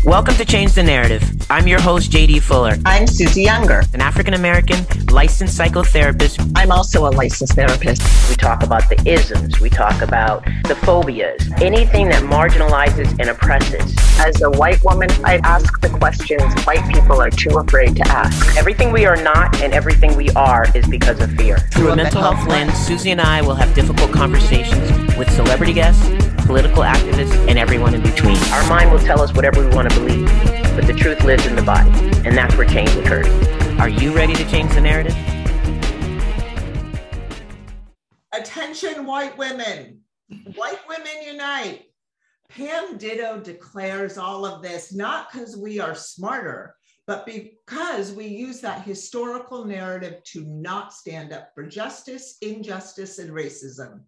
Welcome to Change the Narrative. I'm your host, JD Fuller. I'm Susie Younger, an African-American licensed psychotherapist. I'm also a licensed therapist. We talk about the isms. We talk about the phobias. Anything that marginalizes and oppresses. As a white woman, I ask the questions white people are too afraid to ask. Everything we are not and everything we are is because of fear. Through a mental health lens, Susie and I will have difficult conversations with celebrity guests, political activists, and everyone in between. Our mind will tell us whatever we want to believe, but the truth lives in the body, and that's where change occurs. Are you ready to change the narrative? Attention, white women. White women unite. Pam Ditto declares all of this, not because we are smarter, but because we use that historical narrative to not stand up for justice, injustice, and racism.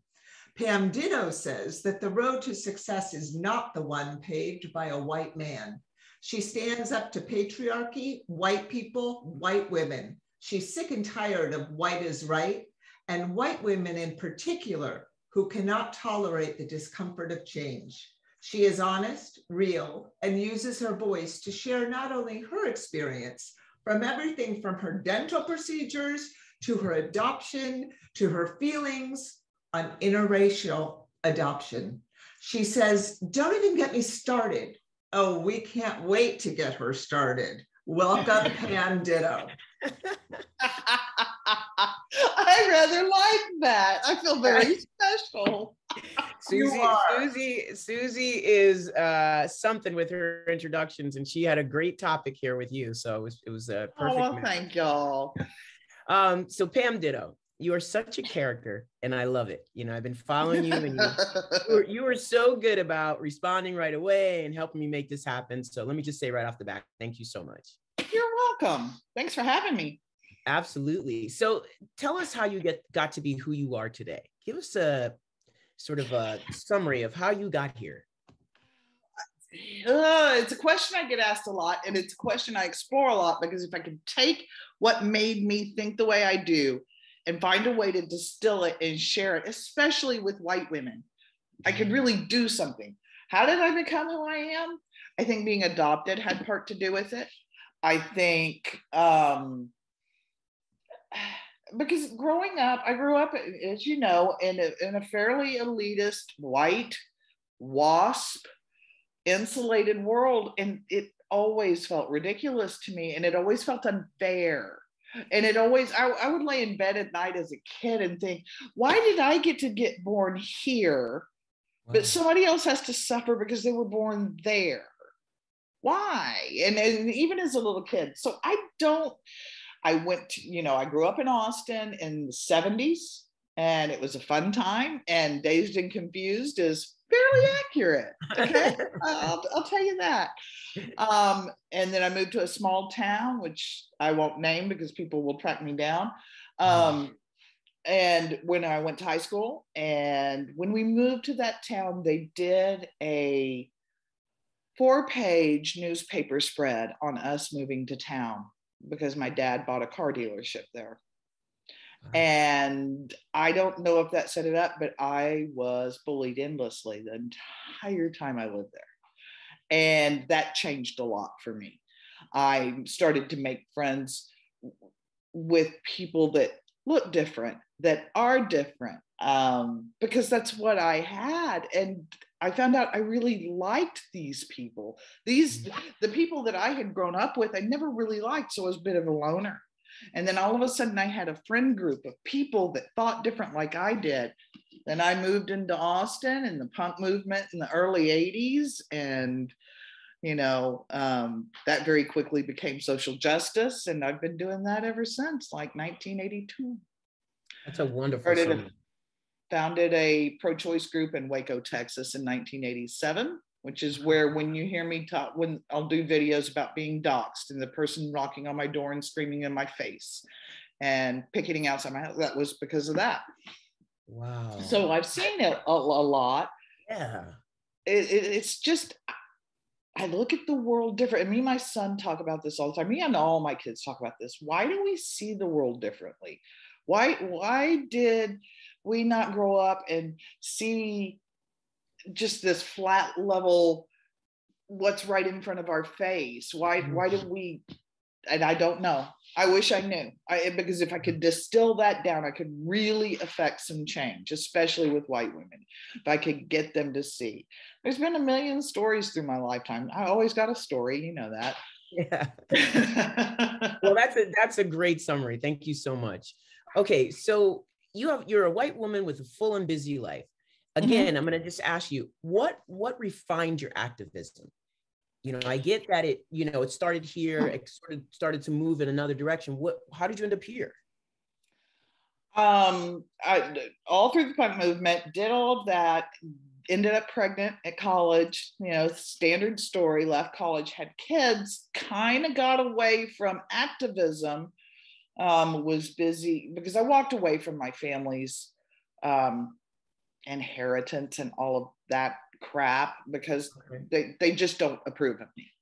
Pam Ditto says that the road to success is not the one paved by a white man. She stands up to patriarchy, white people, white women. She's sick and tired of white is right, and white women in particular who cannot tolerate the discomfort of change. She is honest, real, and uses her voice to share not only her experience from everything from her dental procedures to her adoption to her feelings on interracial adoption. She says, don't even get me started. Oh, we can't wait to get her started. Welcome, Pam Ditto. I rather like that. I feel very special. Susie is something with her introductions, and she had a great topic here with you. So it was a perfect. Oh, well, thank y'all. So Pam Ditto, you are such a character, and I love it. You know, I've been following you, and you were so good about responding right away and helping me make this happen. So let me just say right off the bat, thank you so much. You're welcome. Thanks for having me. Absolutely. So tell us how you got to be who you are today. Give us a sort of a summary of how you got here. It's a question I get asked a lot, and it's a question I explore a lot, because if I could take what made me think the way I do and find a way to distill it and share it, especially with white women, I could really do something. How did I become who I am? I think being adopted had part to do with it. I think because growing up, I grew up, as you know, in a fairly elitist, white, WASP, insulated world, and it always felt ridiculous to me, and it always felt unfair. And it always, I would lay in bed at night as a kid and think, why did I get born here, but somebody else has to suffer because they were born there? Why? And even as a little kid. So I went to, I grew up in Austin in the 70s, and it was a fun time, and Dazed and Confused is fairly accurate. Okay, I'll tell you that. And then I moved to a small town, which I won't name because people will track me down. And when I went to high school, and when we moved to that town, they did a 4-page newspaper spread on us moving to town, because my dad bought a car dealership there. And I don't know if that set it up, but I was bullied endlessly the entire time I lived there. And that changed a lot for me. I started to make friends with people that look different, that are different, because that's what I had. And I found out I really liked these people. The people that I had grown up with, I never really liked, so I was a bit of a loner. And then all of a sudden I had a friend group of people that thought different like I did. Then I moved into Austin and the punk movement in the early 80s. And, that very quickly became social justice. And I've been doing that ever since, like 1982. That's a wonderful story. Founded a pro-choice group in Waco, Texas in 1987, which is where, when you hear me talk, when I'll do videos about being doxxed and the person knocking on my door and screaming in my face and picketing outside my house, that was because of that. Wow. So I've seen it a lot. Yeah. It's just, I look at the world different. And me and my son talk about this all the time. Me and all my kids talk about this. Why do we see the world differently? Why did we not grow up and see just this flat level what's right in front of our face. Why do we, and I don't know. I wish I knew. Because if I could distill that down, I could really affect some change, especially with white women. If I could get them to see. There's been a million stories through my lifetime. I always got a story, you know that. Yeah. Well, that's a great summary. Thank you so much. Okay, so you're a white woman with a full and busy life. Again, I'm going to just ask you, what refined your activism? You know, I get that it started here, it sort of started to move in another direction. How did you end up here? All through the punk movement, did all of that, ended up pregnant at college, standard story, left college, had kids, kind of got away from activism, was busy because I walked away from my family's inheritance and all of that crap because they just don't approve of me.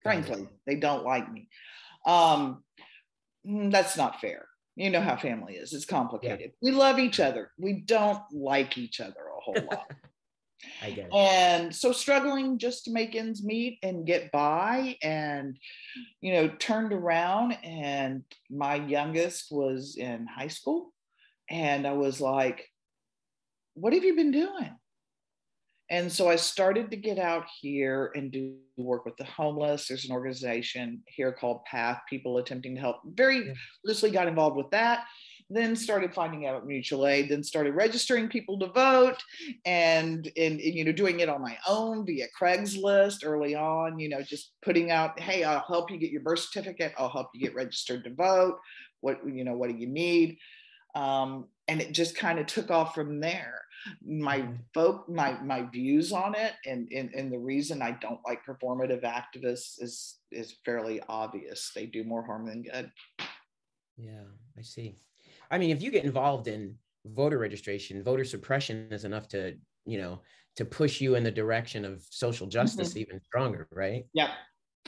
Frankly, they don't like me. That's not fair. You know how family is. It's complicated. Yeah. We love each other. We don't like each other a whole lot. I get it. And so struggling just to make ends meet and get by, and turned around, and my youngest was in high school, and I was like, what have you been doing? And so I started to get out here and do work with the homeless. There's an organization here called PATH, People Attempting to Help. Very loosely got involved with that. Then started finding out about mutual aid. Then started registering people to vote, and doing it on my own via Craigslist early on. Just putting out, hey, I'll help you get your birth certificate. I'll help you get registered to vote. What do you need? And it just kind of took off from there. My views on it and the reason I don't like performative activists is fairly obvious. They do more harm than good. Yeah, I see. I mean, if you get involved in voter registration, voter suppression is enough to push you in the direction of social justice even stronger, right? Yeah.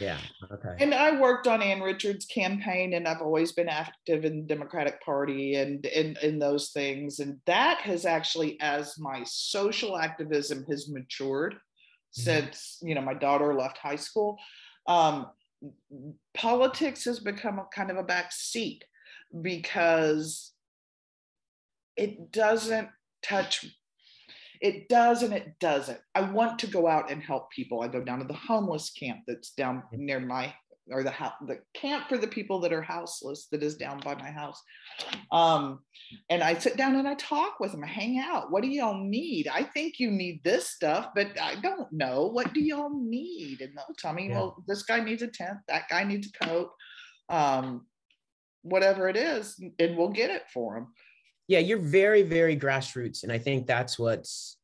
Yeah. Okay. And I worked on Ann Richards' campaign, and I've always been active in the Democratic Party and in those things. And that has actually, as my social activism has matured since, my daughter left high school, politics has become a kind of a back seat because it doesn't touch. It does and it doesn't. I want to go out and help people. I go down to the homeless camp that's down near the camp for the people that are houseless that is down by my house. And I sit down and I talk with them. I hang out. What do y'all need? I think you need this stuff, but I don't know. What do y'all need? And they'll tell me, well, this guy needs a tent. That guy needs a coat. Whatever it is, and we'll get it for them. Yeah, you're very, very grassroots. And I think that's what's,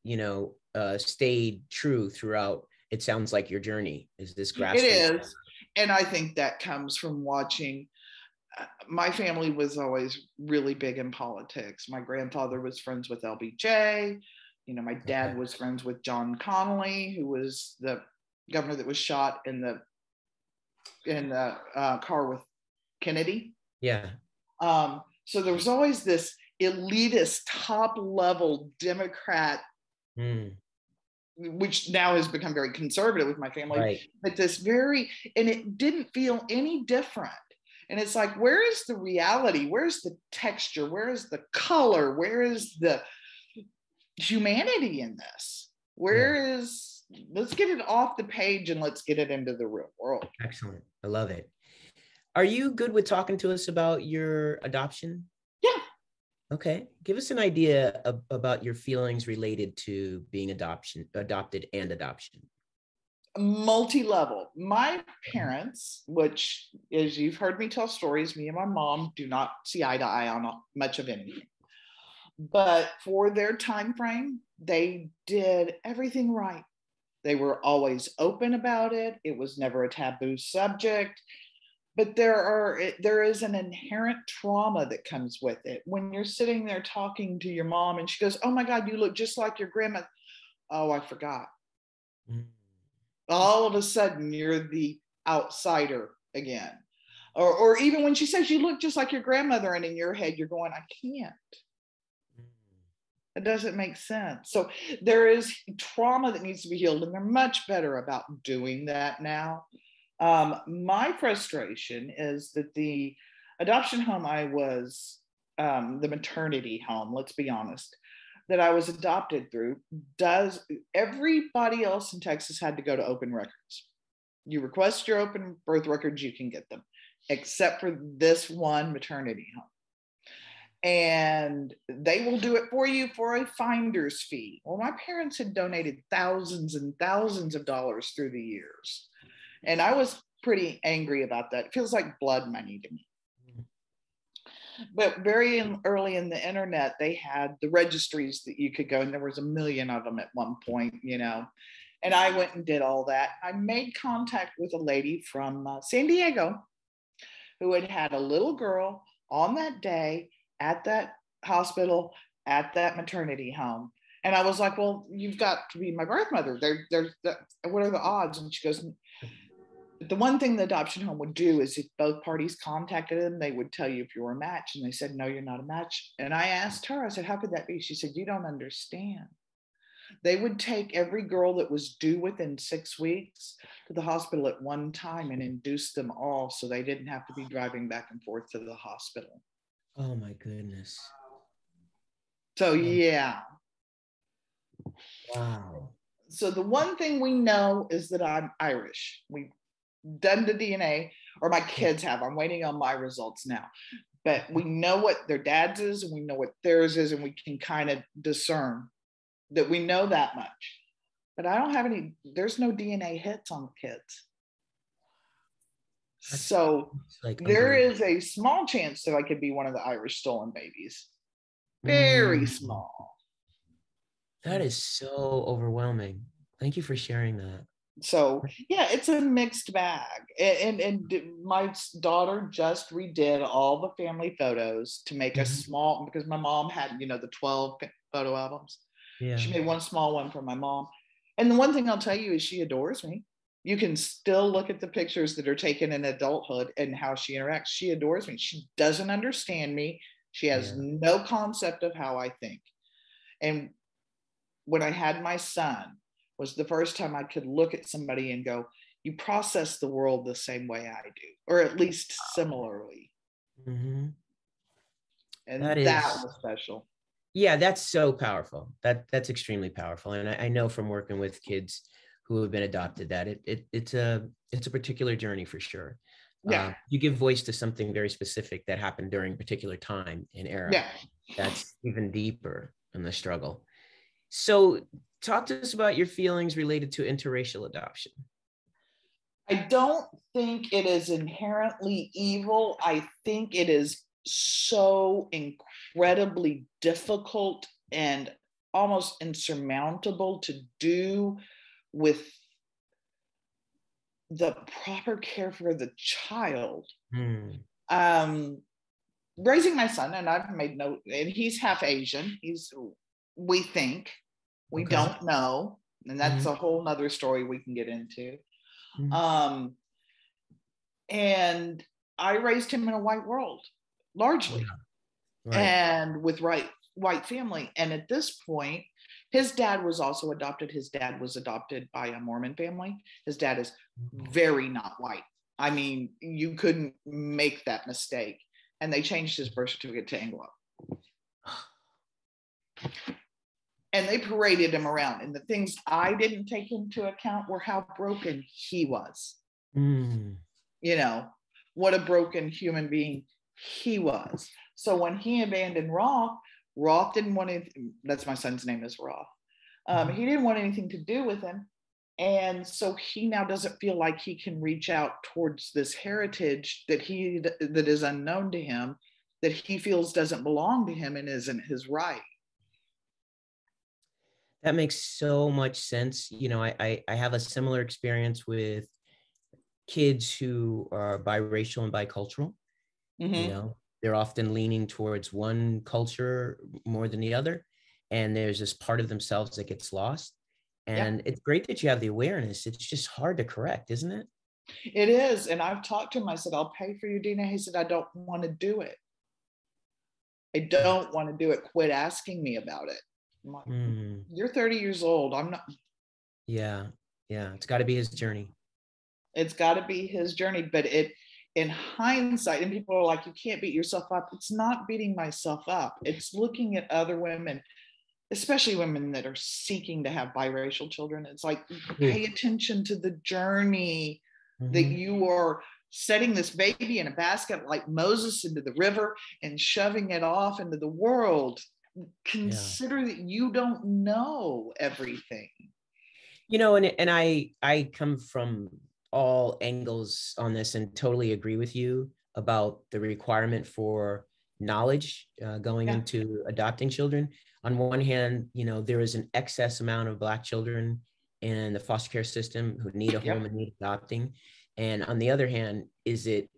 stayed true throughout, it sounds like, your journey is this grassroots. It is. And I think that comes from watching. My family was always really big in politics. My grandfather was friends with LBJ. My dad was friends with John Connolly, who was the governor that was shot in the car with Kennedy. Yeah. So there was always this elitist top level Democrat, which now has become very conservative with my family, but and it didn't feel any different. And it's like, where is the reality? Where's the texture? Where is the color? Where is the humanity in this? Let's get it off the page and let's get it into the real world. Excellent. I love it. Are you good with talking to us about your adoption? Yeah. Okay. Give us an idea about your feelings related to being adopted and adoption. Multi-level. My parents, which, as you've heard me tell stories, me and my mom do not see eye to eye on much of anything. But for their time frame, they did everything right. They were always open about it. It was never a taboo subject. But there is an inherent trauma that comes with it. When you're sitting there talking to your mom and she goes, "Oh my God, you look just like your grandma." Oh, I forgot. All of a sudden, you're the outsider again. Or even when she says you look just like your grandmother, and in your head, you're going, I can't. It doesn't make sense. So there is trauma that needs to be healed, and they're much better about doing that now. My frustration is that the adoption home I was, the maternity home, let's be honest, that I was adopted through, everybody else in Texas had to go to open records. You request your open birth records, you can get them, except for this one maternity home. And they will do it for you for a finder's fee. Well, my parents had donated thousands and thousands of dollars through the years. And I was pretty angry about that. It feels like blood money to me. But very early in the internet, they had the registries that you could go, and there was 1 million of them at one point, you know. And I went and did all that. I made contact with a lady from San Diego who had had a little girl on that day at that hospital, at that maternity home. And I was like, well, you've got to be my birth mother. What are the odds? And she goes, the one thing the adoption home would do is if both parties contacted them, they would tell you if you were a match. And they said, no, you're not a match. And I asked her, I said, how could that be? She said, you don't understand. They would take every girl that was due within 6 weeks to the hospital at one time and induce them all so they didn't have to be driving back and forth to the hospital. Oh my goodness. So yeah. Wow. So the one thing we know is that I'm Irish. We've done the DNA, or my kids have. I'm waiting on my results now. But we know what their dad's is, and we know what theirs is, and we can kind of discern that we know that much. But I don't have any, there's no DNA hits on the kids. So like there is a small chance that I could be one of the Irish stolen babies. Very small. That is so overwhelming. Thank you for sharing that. So yeah, it's a mixed bag. And my daughter just redid all the family photos to make a small, because my mom had, you know, the 12 photo albums. Yeah. She made one small one for my mom. And the one thing I'll tell you is she adores me. You can still look at the pictures that are taken in adulthood and how she interacts. She adores me. She doesn't understand me. She has no concept of how I think. And when I had my son, was the first time I could look at somebody and go, you process the world the same way I do, or at least similarly. Mm-hmm. And that was special. Yeah, that's so powerful. That's extremely powerful. And I know from working with kids who have been adopted that it's a particular journey for sure. Yeah. You give voice to something very specific that happened during a particular time and era. Yeah. That's even deeper in the struggle. So talk to us about your feelings related to interracial adoption. I don't think it is inherently evil. I think it is so incredibly difficult and almost insurmountable to do with the proper care for the child. Raising my son, and I've made note, and he's half Asian. We think, we don't know, and that's a whole nother story we can get into. And I raised him in a white world, largely, and with white family. And at this point, his dad was also adopted. His dad was adopted by a Mormon family. His dad is very not white. I mean, you couldn't make that mistake. And they changed his birth certificate to Anglo. And they paraded him around. And the things I didn't take into account were how broken he was. You know, what a broken human being he was. So when he abandoned Roth didn't want anything. That's my son's name is Roth. He didn't want anything to do with him. And so he now doesn't feel like he can reach out towards this heritage that is unknown to him, that he feels doesn't belong to him and isn't his right. That makes so much sense. You know, I have a similar experience with kids who are biracial and bicultural. You know, they're often leaning towards one culture more than the other. And there's this part of themselves that gets lost. And it's great that you have the awareness. It's just hard to correct, isn't it? It is. And I've talked to him. I said, I'll pay for your DNA. He said, I don't want to do it. I don't want to do it. Quit asking me about it. I'm like, you're 30 years old. I'm not. Yeah. It's got to be his journey. It's got to be his journey. But in hindsight, and people are like, you can't beat yourself up. It's not beating myself up. It's looking at other women, especially women that are seeking to have biracial children. It's like, pay attention to the journey that you are setting this baby in a basket like Moses into the river and shoving it off into the world. Consider that you don't know everything. You know, and I come from all angles on this and totally agree with you about the requirement for knowledge going into adopting children. On one hand, you know, there is an excess amount of Black children in the foster care system who need a home and need adopting. And on the other hand, is it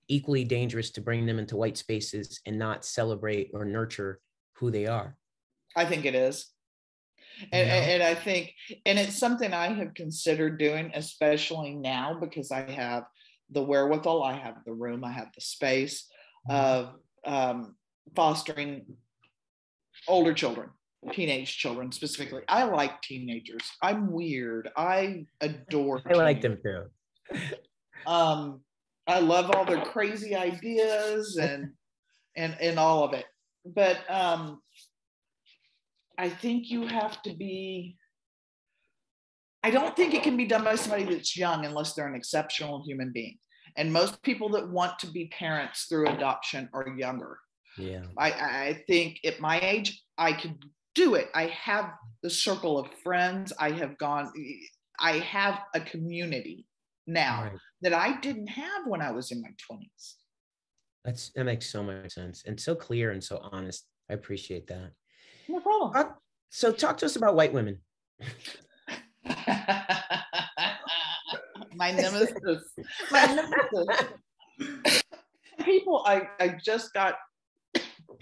equally dangerous to bring them into white spaces and not celebrate or nurture who they are? I think it is. And I think, and it's something I have considered doing, especially now, because I have the wherewithal, I have the room, I have the space of fostering older children, teenage children specifically. I like teenagers. I'm weird. I adore I like them too. I love all their crazy ideas and all of it. But I think you have to be, I don't think it can be done by somebody that's young unless they're an exceptional human being. And most people that want to be parents through adoption are younger. Yeah. I think at my age, I could do it. I have the circle of friends. I have a community now that I didn't have when I was in my 20s. That makes so much sense and so clear and so honest. I appreciate that. No problem. So talk to us about white women. My nemesis. People, I just got,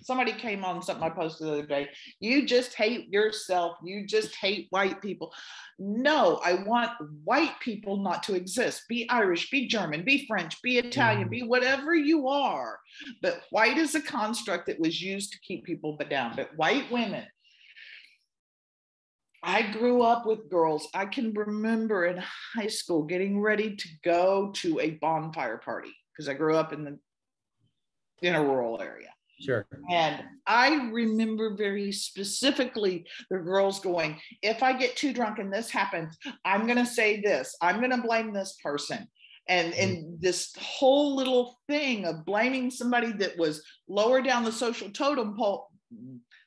somebody came on something I posted the other day. You just hate yourself. You just hate white people. No, I want white people not to exist. Be Irish, be German, be French, be Italian, be whatever you are. But white is a construct that was used to keep people down. But white women, I grew up with girls. I can remember in high school getting ready to go to a bonfire party because I grew up in a rural area. Sure. And I remember very specifically the girls going, if I get too drunk and this happens, I'm going to say this, I'm going to blame this person. And this whole little thing of blaming somebody that was lower down the social totem pole,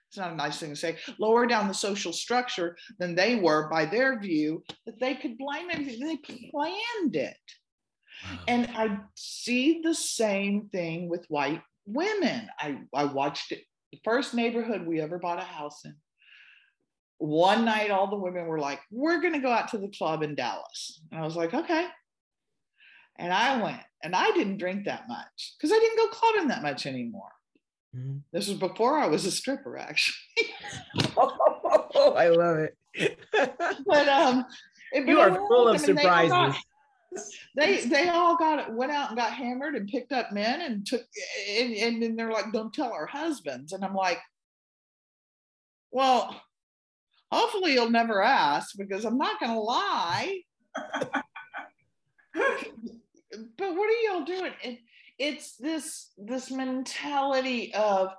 it's not a nice thing to say, lower down the social structure than they were by their view, that they could blame everything. They planned it. Wow. And I see the same thing with white women. I watched it, the first neighborhood we ever bought a house in. One night, all the women were like, we're going to go out to the club in Dallas. And I was like, okay. And I went, and I didn't drink that much because I didn't go clubbing that much anymore. Mm-hmm. This was before I was a stripper, actually. Oh, I love it. But you are full of surprises. They all went out and got hammered and picked up men and took, and then they're like, don't tell our husbands. And I'm like, well, hopefully you'll never ask because I'm not going to lie. But what are y'all doing? It's this mentality of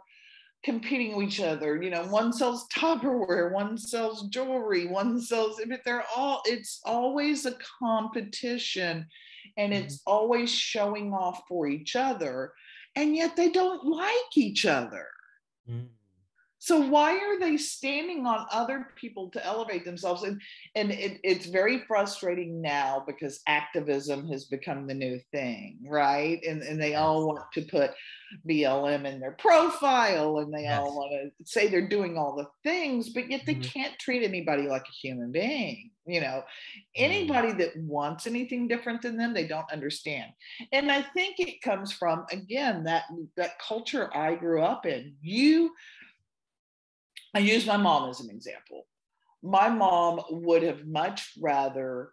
competing with each other. You know, one sells Tupperware, one sells jewelry, one sells, but it's always a competition and it's always showing off for each other. And yet they don't like each other. Mm. So why are they standing on other people to elevate themselves? And it's very frustrating now because activism has become the new thing, right? And they all want to put BLM in their profile and they all want to say they're doing all the things, but yet they can't treat anybody like a human being. You know, anybody that wants anything different than them, they don't understand. And I think it comes from, again, that culture I grew up in. I use my mom as an example. My mom would have much rather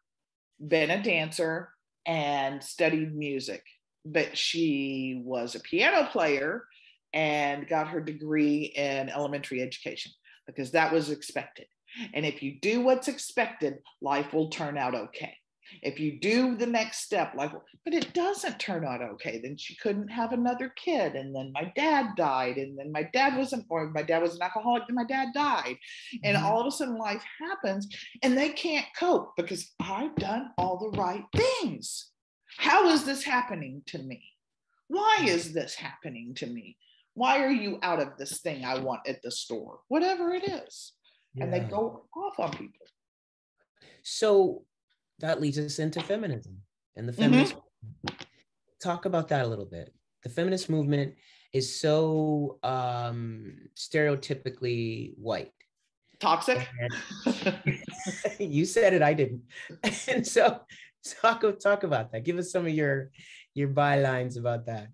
been a dancer and studied music, but she was a piano player and got her degree in elementary education. because that was expected. And if you do what's expected, life will turn out okay. If you do the next step, but it doesn't turn out okay, then she couldn't have another kid. And then my dad died. And then my dad was an alcoholic, and my dad died. And all of a sudden life happens and they can't cope because I've done all the right things. How is this happening to me? Why is this happening to me? Why are you out of this thing I want at the store? Whatever it is. Yeah. And they go off on people. So that leads us into feminism and the feminist. Talk about that a little bit. The feminist movement is so stereotypically white. Toxic. You said it, I didn't. And so talk about that. Give us some of your bylines about that.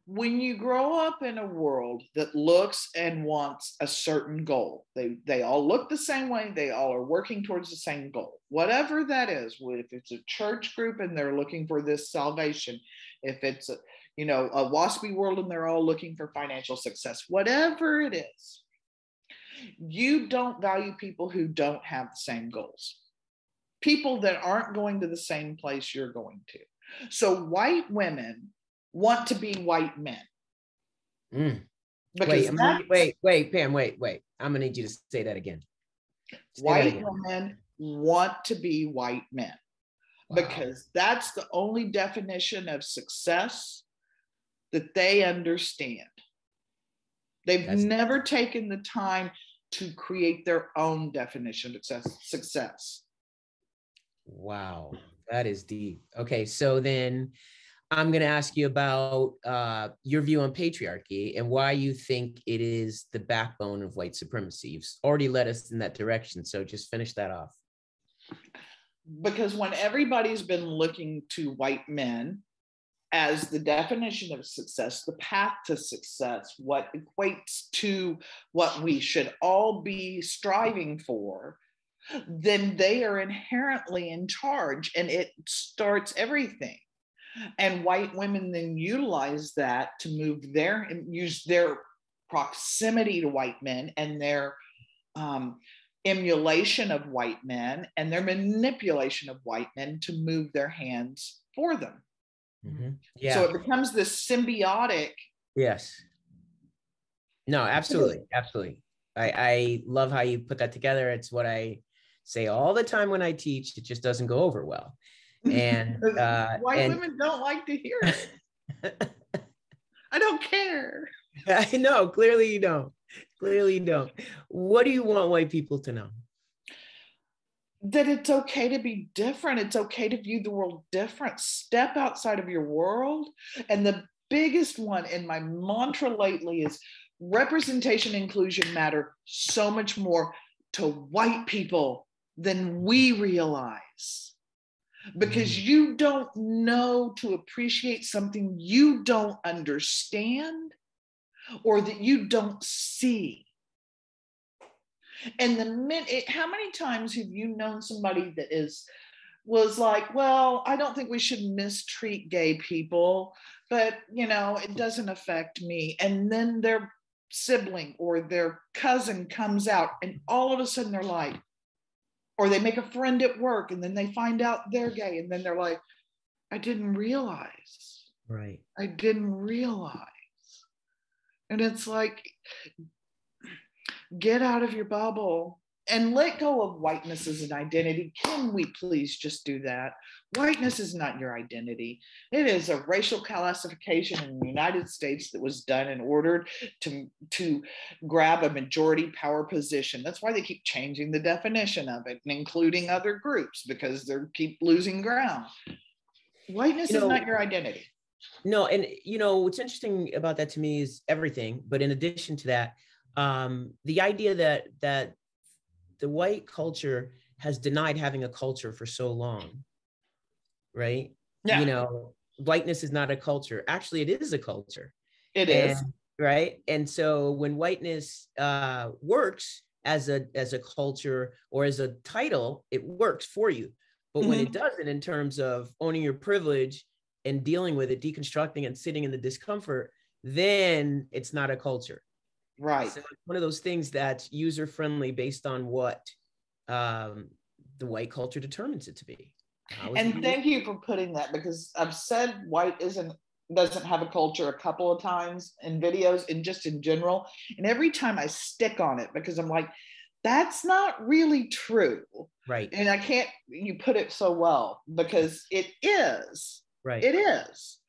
When you grow up in a world that looks and wants a certain goal, they all look the same way, they all are working towards the same goal, whatever that is. If it's a church group and they're looking for this salvation, if it's a waspy world and they're all looking for financial success, whatever it is, you don't value people who don't have the same goals, people that aren't going to the same place you're going to. So white women want to be white men. Wait, Pam, wait. I'm gonna need you to say that again. White women want to be white men. Wow. Because that's the only definition of success that they understand. They've never taken the time to create their own definition of success. Wow, that is deep. Okay, so then I'm going to ask you about your view on patriarchy and why you think it is the backbone of white supremacy. You've already led us in that direction, so just finish that off. Because when everybody's been looking to white men as the definition of success, the path to success, what equates to what we should all be striving for, then they are inherently in charge, and it starts everything. And white women then utilize that to use their proximity to white men and their emulation of white men and their manipulation of white men to move their hands for them. Yeah. So it becomes this symbiotic. Yes. No, absolutely. I love how you put that together. It's what I say all the time when I teach. It just doesn't go over well. And white women don't like to hear it. I don't care. I know, clearly you don't. What do you want white people to know? That it's okay to be different. It's okay to view the world different. Step outside of your world. And the biggest one in my mantra lately is representation and inclusion matter so much more to white people than we realize. Because you don't know to appreciate something you don't understand or that you don't see. And how many times have you known somebody that was like, well, I don't think we should mistreat gay people, but it doesn't affect me. And then their sibling or their cousin comes out and all of a sudden they're like, or they make a friend at work and then they find out they're gay and then they're like, I didn't realize. Right. I didn't realize. And it's like, get out of your bubble and let go of whiteness as an identity. Can we please just do that? Whiteness is not your identity. It is a racial classification in the United States that was done in order to grab a majority power position. That's why they keep changing the definition of it and including other groups because they keep losing ground. Whiteness is not your identity. No, and what's interesting about that to me is everything. But in addition to that, the idea that the white culture has denied having a culture for so long, right? Yeah. Whiteness is not a culture. Actually, it is a culture. It is. Right. And so when whiteness works as a culture or as a title, it works for you. But when it doesn't, in terms of owning your privilege and dealing with it, deconstructing and sitting in the discomfort, then it's not a culture. Right. So it's one of those things that's user friendly based on what the white culture determines it to be. And thank you for putting that, because I've said white doesn't have a culture a couple of times in videos and just in general. And every time I stick on it, because I'm like, that's not really true. Right. And you put it so well, because it is. Right. It is.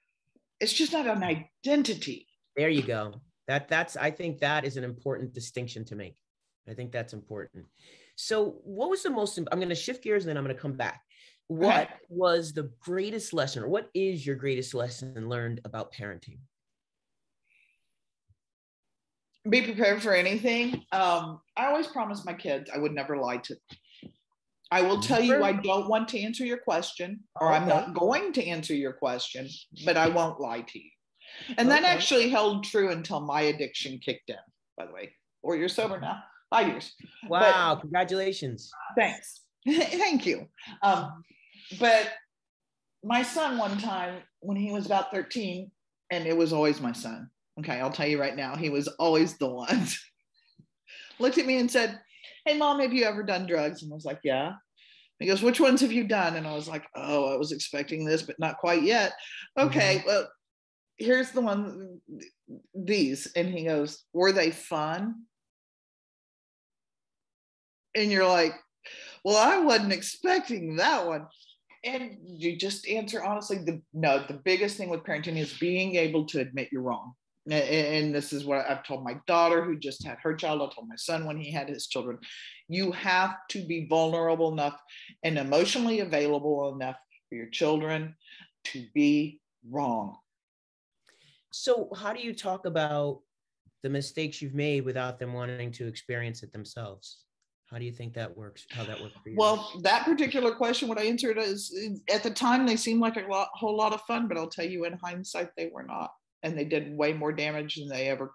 It's just not an identity. There you go. I think that is an important distinction to make. I think that's important. So what was I'm going to shift gears and then I'm going to come back. What was the greatest lesson, or what is your greatest lesson learned about parenting? Be prepared for anything. I always promised my kids I would never lie to them. I will tell you I don't want to answer your question, or I'm not going to answer your question, but I won't lie to you. And that actually held true until my addiction kicked in, by the way. 4 years sober now, 5 years. Wow, congratulations. Thanks. Thank you. But my son, one time when he was about 13, and it was always my son. Okay, I'll tell you right now, he was always the one. Looked at me and said, "Hey, Mom, have you ever done drugs?" And I was like, "Yeah." He goes, "Which ones have you done?" And I was like, "Oh, I was expecting this, but not quite yet." Okay, well, here's the one, these. And he goes, "Were they fun?" And you're like, well, I wasn't expecting that one. And you just answer honestly, the biggest thing with parenting is being able to admit you're wrong. And this is what I've told my daughter who just had her child. I told my son when he had his children. You have to be vulnerable enough and emotionally available enough for your children to be wrong. So how do you talk about the mistakes you've made without them wanting to experience it themselves? How do you think that works? How that works for you? Well, that particular question, what I answered is, at the time they seemed like a whole lot of fun, but I'll tell you, in hindsight, they were not, and they did way more damage than they ever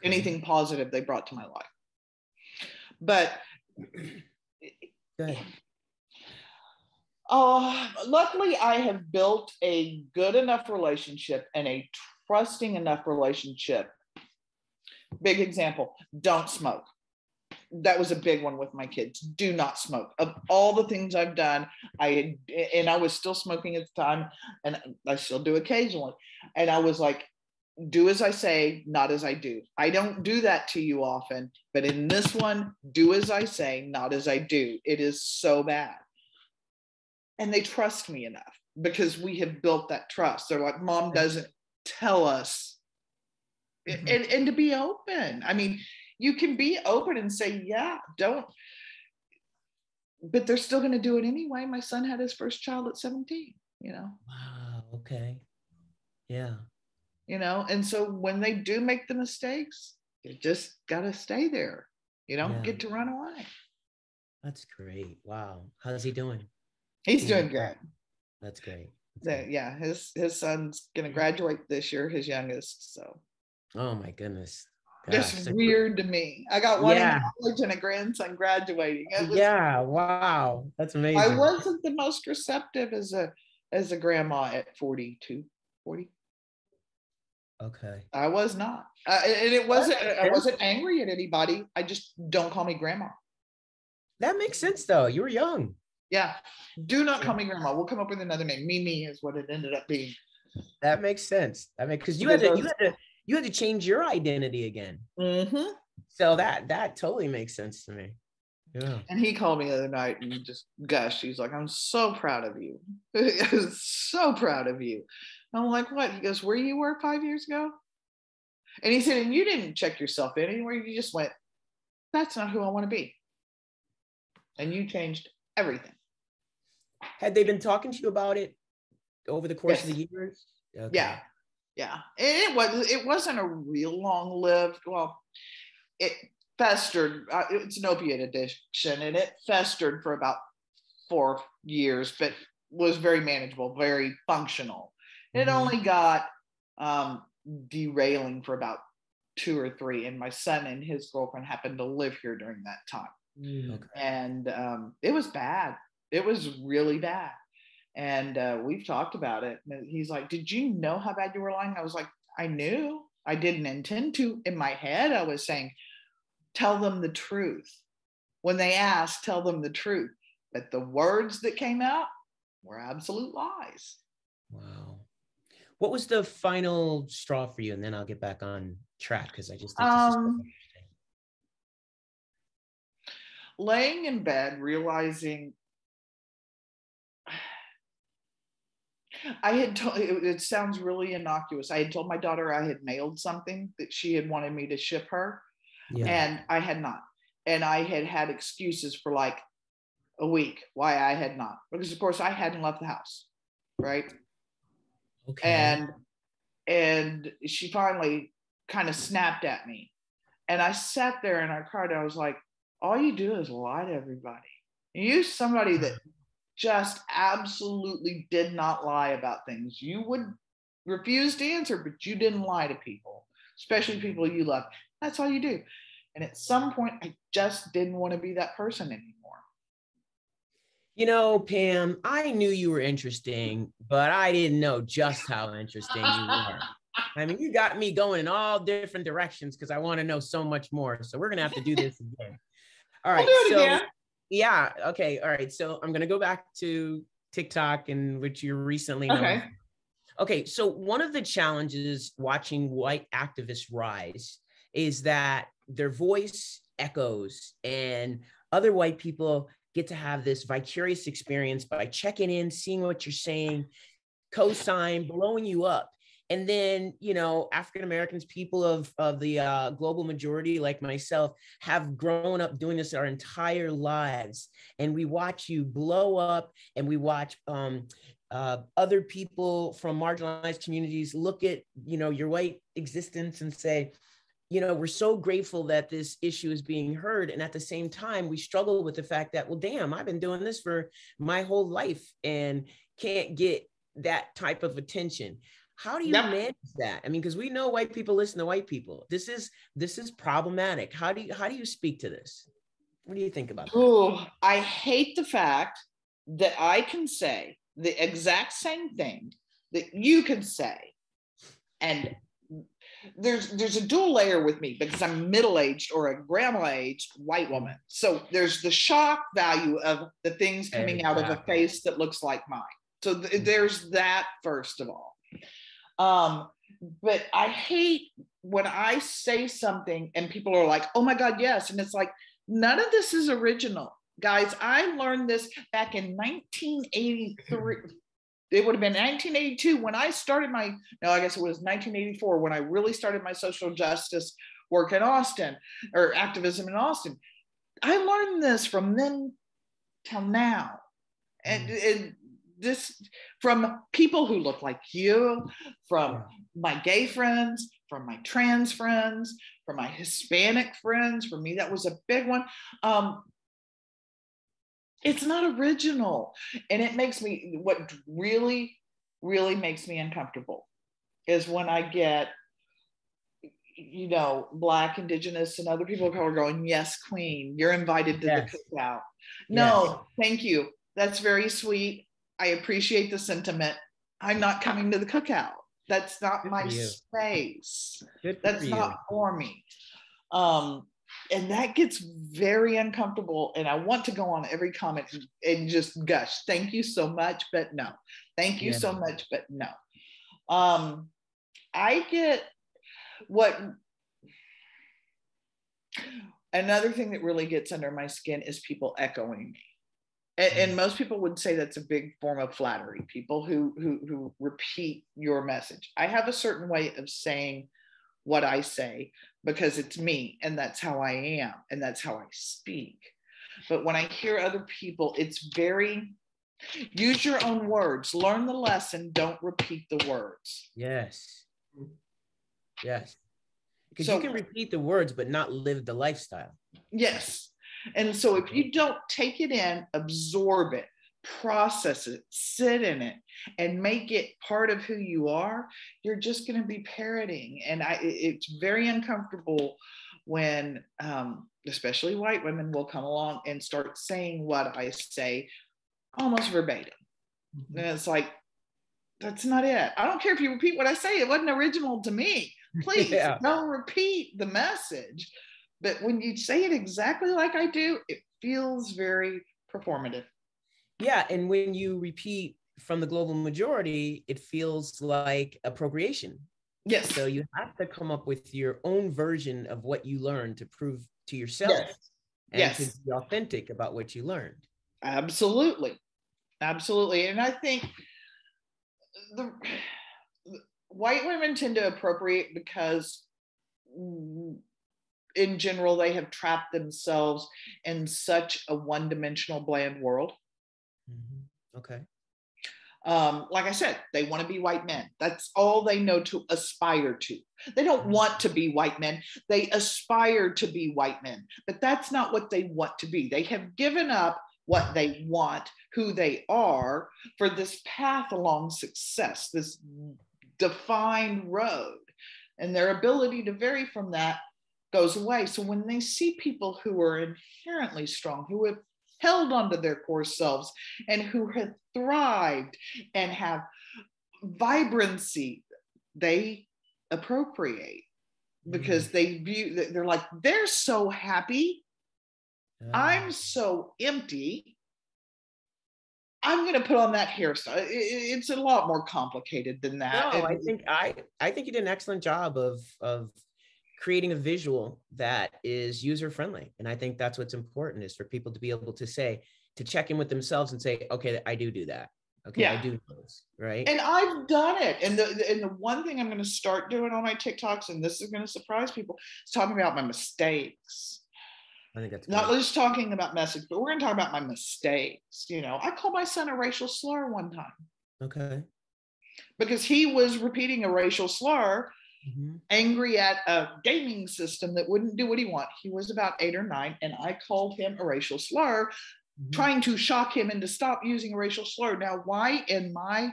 anything positive they brought to my life. But luckily, I have built a good enough relationship and a trusting enough relationship. Big example: don't smoke. That was a big one with my kids. Do not smoke. Of all the things I've done, I was still smoking at the time, and I still do occasionally. And I was like, do as I say, not as I do. I don't do that to you often, but in this one, do as I say, not as I do. It is so bad. And they trust me enough because we have built that trust. They're like, Mom doesn't tell us. And to be open. I mean, you can be open and say, yeah, don't. But they're still going to do it anyway. My son had his first child at 17, Wow, okay. Yeah. And so when they do make the mistakes, you just got to stay there. You don't get to run away. That's great. Wow. How's he doing? He's doing good. That's great. Yeah, his son's going to graduate this year, his youngest. So. Oh my goodness. Just weird to me. I got one in college and a grandson graduating. Wow. That's amazing. I wasn't the most receptive as a grandma at 42, 40. Okay. I was not. And it wasn't, I wasn't angry at anybody. I just don't call me grandma. That makes sense though. You were young. Yeah. Do not call me grandma. We'll come up with another name. Mimi is what it ended up being. That makes sense. Because you had to change your identity again. Mm-hmm. So that totally makes sense to me. Yeah. And he called me the other night and just gushed. He's like, I'm so proud of you. So proud of you. I'm like, what? He goes, where you were 5 years ago? And he said, and you didn't check yourself in anywhere. You just went, that's not who I want to be. And you changed everything. Had they been talking to you about it over the course of the years? Okay. Yeah. Yeah. And it wasn't a real long-lived, well, it festered. It's an opiate addiction, and it festered for about 4 years, but was very manageable, very functional. It only got derailing for about 2 or 3, and my son and his girlfriend happened to live here during that time. Okay. And it was bad. It was really bad. And we've talked about it. And he's like, did you know how bad you were lying? I was like, I knew. I didn't intend to. In my head, I was saying, tell them the truth. When they ask, tell them the truth. But the words that came out were absolute lies. Wow. What was the final straw for you? And then I'll get back on track because I just think this is so interesting. Laying in bed, realizing I had told, it sounds really innocuous. I had told my daughter I had mailed something that she had wanted me to ship her, and I had not. And I had had excuses for like a week why I had not, because of course I hadn't left the house, right? Okay. And she finally kind of snapped at me, and I sat there and I cried. I was like, all you do is lie to everybody. You somebody that just absolutely did not lie about things. You would refuse to answer, but you didn't lie to people, especially people you love. That's all you do. And at some point, I just didn't want to be that person anymore. You know, Pam, I knew you were interesting, but I didn't know just how interesting you were. I mean, you got me going in all different directions because I want to know so much more. So we're going to have to do this again. All right. We'll do it again. Yeah. Okay. All right. So I'm going to go back to TikTok, and which you're recently known. Okay. So one of the challenges watching white activists rise is that their voice echoes, and other white people get to have this vicarious experience by checking in, seeing what you're saying, co-sign, blowing you up. And then, you know, African Americans, people of the global majority like myself, have grown up doing this our entire lives. And we watch you blow up, and we watch other people from marginalized communities look at, you know, your white existence and say, you know, we're so grateful that this issue is being heard. And at the same time, we struggle with the fact that, well, damn, I've been doing this for my whole life and can't get that type of attention. How do you manage that? I mean, because we know white people listen to white people. This is problematic. How do you speak to this? What do you think about that? Oh, I hate the fact that I can say the exact same thing that you can say, and there's a dual layer with me because I'm middle-aged or a grandma-aged white woman. So there's the shock value of the things coming out of a face that looks like mine. So there's that, first of all. But I hate when I say something and people are like, oh my God, yes. And it's like, none of this is original. Guys, I learned this back in 1983. It would have been 1982 when I started I guess it was 1984 when I really started my social justice work in Austin, or activism in Austin. I learned this from then till now. And this from people who look like you, from my gay friends, from my trans friends, from my Hispanic friends. For me, that was a big one. It's not original. And it makes me, what really, really makes me uncomfortable is when I get, you know, Black, Indigenous, and other people who are going, yes, Queen, you're invited to the cookout. No, thank you. That's very sweet. I appreciate the sentiment. I'm not coming to the cookout. That's not my space. That's not for me. And that gets very uncomfortable. And I want to go on every comment and just gush. Thank you so much, but no. Thank you so much, but no. I get another thing that really gets under my skin is people echoing me. And most people would say that's a big form of flattery, people who repeat your message. I have a certain way of saying what I say because it's me, and that's how I am, and that's how I speak. But when I hear other people, it's very, use your own words, learn the lesson, don't repeat the words. Yes. Because you can repeat the words, but not live the lifestyle. Yes. And so if you don't take it in, absorb it, process it, sit in it, and make it part of who you are, you're just going to be parroting. And it's very uncomfortable when, especially white women will come along and start saying what I say almost verbatim. And it's like, that's not it. I don't care if you repeat what I say. It wasn't original to me. please don't repeat the message. But when you say it exactly like I do, it feels very performative. Yeah. And when you repeat from the global majority, it feels like appropriation. Yes. So you have to come up with your own version of what you learned to prove to yourself and to be authentic about what you learned. Absolutely. Absolutely. And I think the white women tend to appropriate because in general, they have trapped themselves in such a one-dimensional bland world. Mm-hmm. Okay. Like I said, they want to be white men. That's all they know to aspire to. They don't want to be white men. They aspire to be white men, but that's not what they want to be. They have given up what they want, who they are, for this path along success, this defined road. And their ability to vary from that goes away. So when they see people who are inherently strong, who have held onto their core selves and who have thrived and have vibrancy, they appropriate because they view, they're like, they're so happy. I'm so empty. I'm going to put on that hairstyle. It's a lot more complicated than that. No, I think you did an excellent job of creating a visual that is user friendly. And I think that's what's important, is for people to be able to say, to check in with themselves and say, okay, I do that. Okay, I do this, right? And I've done it. And the one thing I'm going to start doing on my TikToks, and this is going to surprise people, is talking about my mistakes. I think that's not just talking about message, but we're going to talk about my mistakes. You know, I called my son a racial slur one time. Okay. Because he was repeating a racial slur, angry at a gaming system that wouldn't do what he wanted. He was about 8 or 9, and I called him a racial slur, trying to shock him into stop using a racial slur. Now, why in my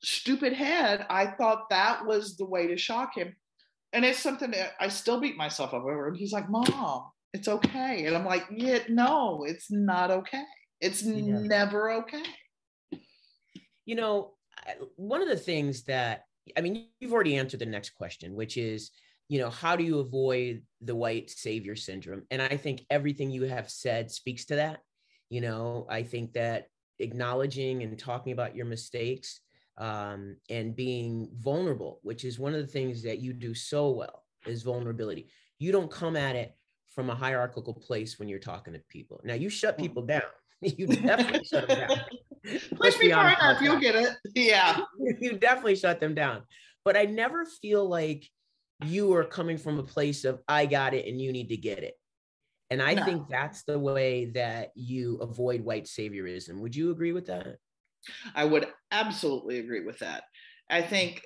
stupid head, I thought that was the way to shock him. And it's something that I still beat myself up over. And he's like, Mom, it's okay. And I'm like, yeah, no, it's not okay. It's never okay. You know, one of the things that, I mean, you've already answered the next question, which is, you know, how do you avoid the white savior syndrome? And I think everything you have said speaks to that. You know, I think that acknowledging and talking about your mistakes and being vulnerable, which is one of the things that you do so well, is vulnerability. You don't come at it from a hierarchical place when you're talking to people. Now, you shut people down. You definitely shut them down. Push me far enough, you'll get it. Yeah. You definitely shut them down. But I never feel like you are coming from a place of, I got it and you need to get it. And I think that's the way that you avoid white saviorism. Would you agree with that? I would absolutely agree with that. I think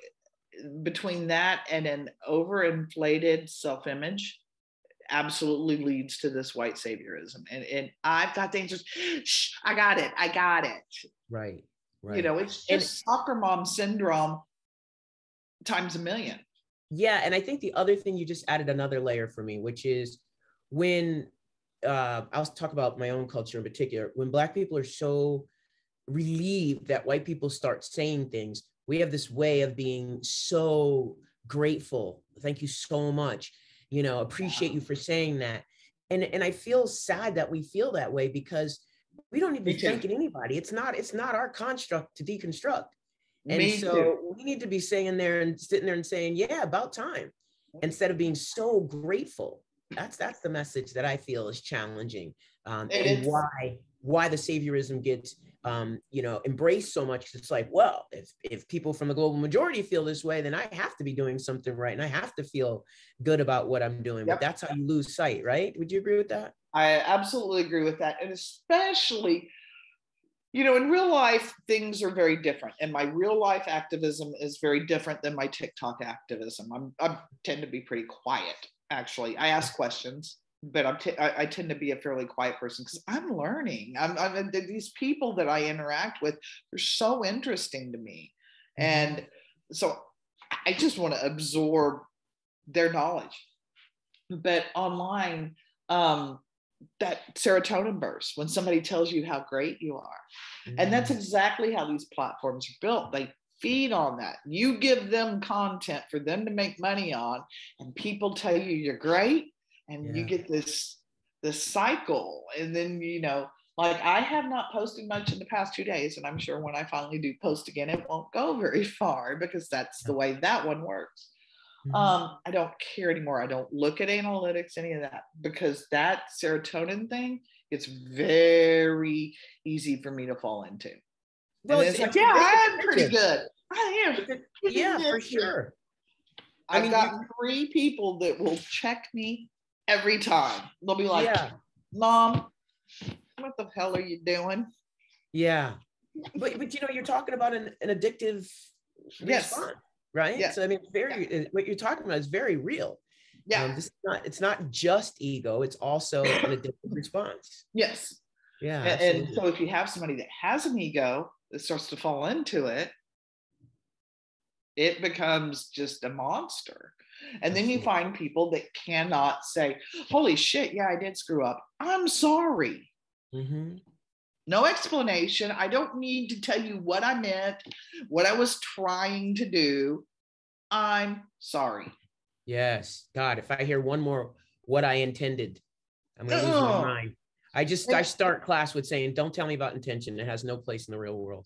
between that and an overinflated self-image absolutely leads to this white saviorism. And I've got the answers. Shh, I got it. Right. You know, it's just soccer mom syndrome times a million. Yeah. And I think the other thing, you just added another layer for me, which is when I'll talk about my own culture in particular, when Black people are so relieved that white people start saying things, we have this way of being so grateful. Thank you so much. You know, appreciate you for saying that. And I feel sad that we feel that way, because we don't need to be thanking anybody. It's not our construct to deconstruct. And we need to be saying there and sitting there and saying, yeah, about time, instead of being so grateful. That's the message that I feel is challenging, and why the saviorism gets embraced so much. It's like, well, if people from the global majority feel this way, then I have to be doing something right, and I have to feel good about what I'm doing. But that's how you lose sight, right? Would you agree with that? I absolutely agree with that. And especially, you know, in real life, things are very different. And my real life activism is very different than my TikTok activism. I tend to be pretty quiet, actually. I ask questions, but I tend to be a fairly quiet person because I'm learning. These people that I interact with, they're so interesting to me. And so I just want to absorb their knowledge. But online, that serotonin burst when somebody tells you how great you are. And that's exactly how these platforms are built. They feed on that. You give them content for them to make money on, and people tell you you're great, and you get this cycle. And then, you know, like I have not posted much in the past 2 days, and I'm sure when I finally do post again, it won't go very far because that's the way that one works. I don't care anymore. I don't look at analytics, any of that, because that serotonin thing, it's very easy for me to fall into. Well, it's like, yeah, I'm pretty good. I am. Yeah, for sure. I've got 3 people that will check me every time. They'll be like, Mom, what the hell are you doing? Yeah. But you know, you're talking about an addictive response, right? Yes. So I mean, what you're talking about is very real. Yeah. It's not just ego, it's also an addictive response. Yes. Yeah. And so if you have somebody that has an ego that starts to fall into it, it becomes just a monster. And then you find people that cannot say, holy shit, yeah, I did screw up. I'm sorry. No explanation. I don't need to tell you what I meant, what I was trying to do. I'm sorry. Yes. God, if I hear one more what I intended, I'm going to lose my mind. I start class with saying, don't tell me about intention. It has no place in the real world.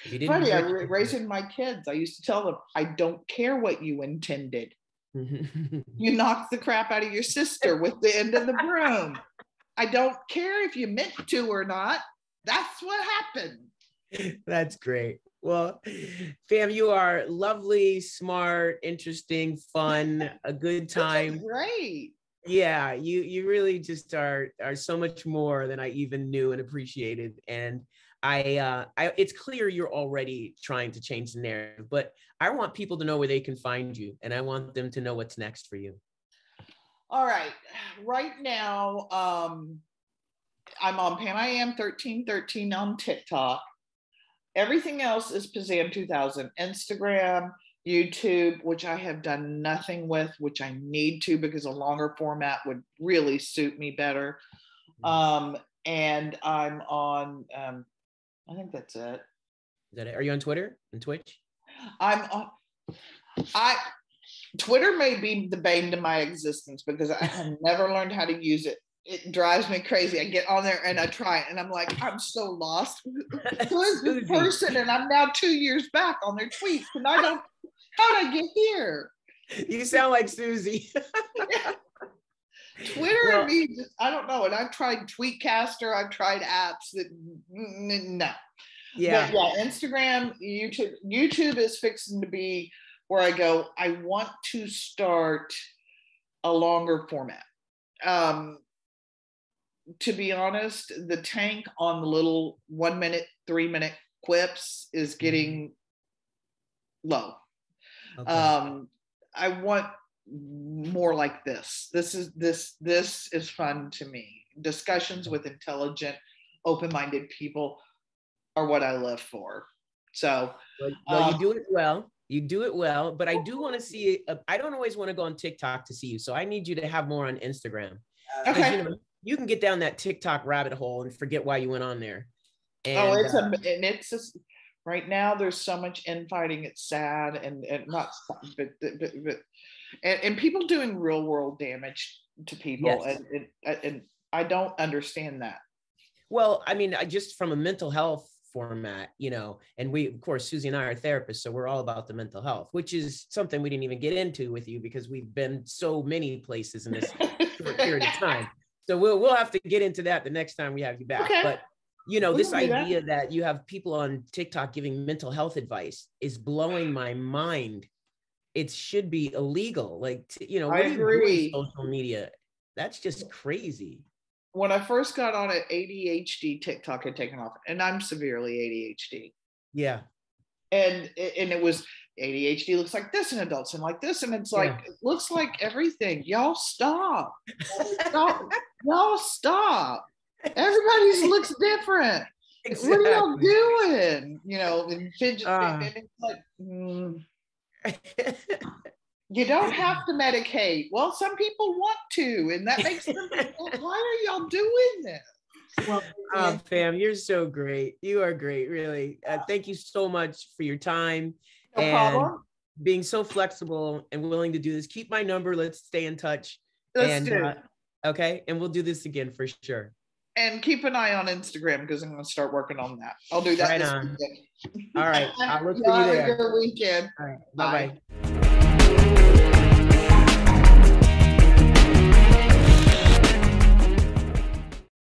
If you didn't raising my kids, I used to tell them, I don't care what you intended. You knocked the crap out of your sister with the end of the broom. I don't care if you meant to or not. That's what happened. That's great. Well, fam, you are lovely, smart, interesting, fun, a good time. Great. Yeah, you really just are so much more than I even knew and appreciated. And I it's clear you're already trying to change the narrative, but I want people to know where they can find you, and I want them to know what's next for you. All right. Right now, I'm on Pam I Am 1313 on TikTok. Everything else is Pazam 2000. Instagram, YouTube, which I have done nothing with, which I need to because a longer format would really suit me better. And I'm on, I think that's it. Is that it? Are you on Twitter and Twitch? Twitter may be the bane to my existence because I have never learned how to use it. It drives me crazy. I get on there and I try it and I'm like, I'm so lost. Who is this person? And I'm now 2 years back on their tweets and how'd I get here? You sound like Susie. Twitter and me, I don't know. And I've tried Tweetcaster. I've tried apps that, no. Yeah. But yeah, Instagram, YouTube. YouTube is fixing to be where I go, I want to start a longer format. To be honest, the tank on the little 1 minute, 3 minute quips is getting low. Okay. I want more like this. This is fun to me. Discussions with intelligent, open-minded people are what I live for. So, well, you do it well. You do it well, but I do want to see. I don't always want to go on TikTok to see you, so I need you to have more on Instagram. Okay. You know, you can get down that TikTok rabbit hole and forget why you went on there. And, it's just right now. There's so much infighting. It's sad and not, but people doing real world damage to people, yes. and I don't understand that. Well, I mean, just from a mental health format, you know, and we, of course, Susie and I are therapists, so we're all about the mental health, which is something we didn't even get into with you because we've been so many places in this short period of time. So we'll have to get into that the next time we have you back. Okay. But you know, this idea that you have people on TikTok giving mental health advice is blowing my mind. It should be illegal. Like, you know, what do you do on social media? That's just crazy. When I first got on it, ADHD TikTok had taken off, and I'm severely ADHD. Yeah. And it was ADHD looks like this in adults and like this. And it's like, it looks like everything. Y'all stop. Y'all stop. Everybody's looks different. Exactly. What are y'all doing? You know, and fidget and it's like, you don't have to medicate. Well, some people want to, and that makes them, why are y'all doing this? Well, Pam, you're so great. You are great, really. Thank you so much for your time No problem. Being so flexible and willing to do this. Keep my number. Let's stay in touch. Let's do it. Okay. And we'll do this again for sure. And keep an eye on Instagram because I'm going to start working on that. I'll do that right this on. weekend. All right. I'll look for you there. Have a good weekend. All right. Bye-bye.